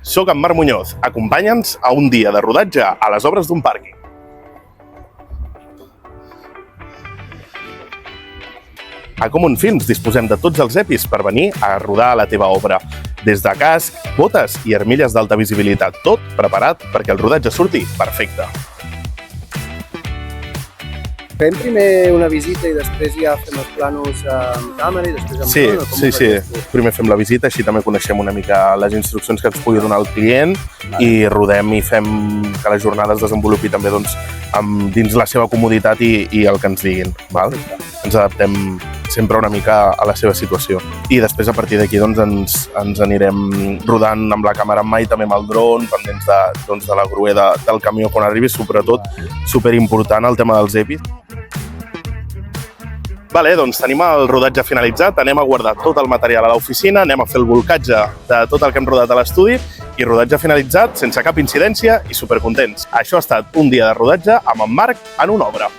Soc en Marc Muñoz. Acompanya'ns a un dia de rodatge a les obres d'un pàrquing. A Common Films disposem de tots els EPIs per venir a rodar la teva obra. Des de casc, botes i armilles d'alta visibilitat. Tot preparat perquè el rodatge surti perfecte. Fem primer una visita i després ja fem els plànols amb càmera i després amb drone? Sí. Primer fem la visita, així també coneixem una mica les instruccions que ens pugui donar el client i rodem i fem que la jornada es desenvolupi també dins la seva comoditat i el que ens diguin. Ens adaptem sempre una mica a la seva situació. I després, a partir d'aquí, ens anirem rodant amb la càmera en mà i també amb el dron, pendents de la grua del camió quan arribi, sobretot, superimportant el tema dels EPIs. Vale, doncs tenim el rodatge finalitzat, anem a guardar tot el material a l'oficina, anem a fer el bolcatge de tot el que hem rodat a l'estudi i rodatge finalitzat, sense cap incidència i supercontents. Això ha estat un dia de rodatge amb en Marc en una obra.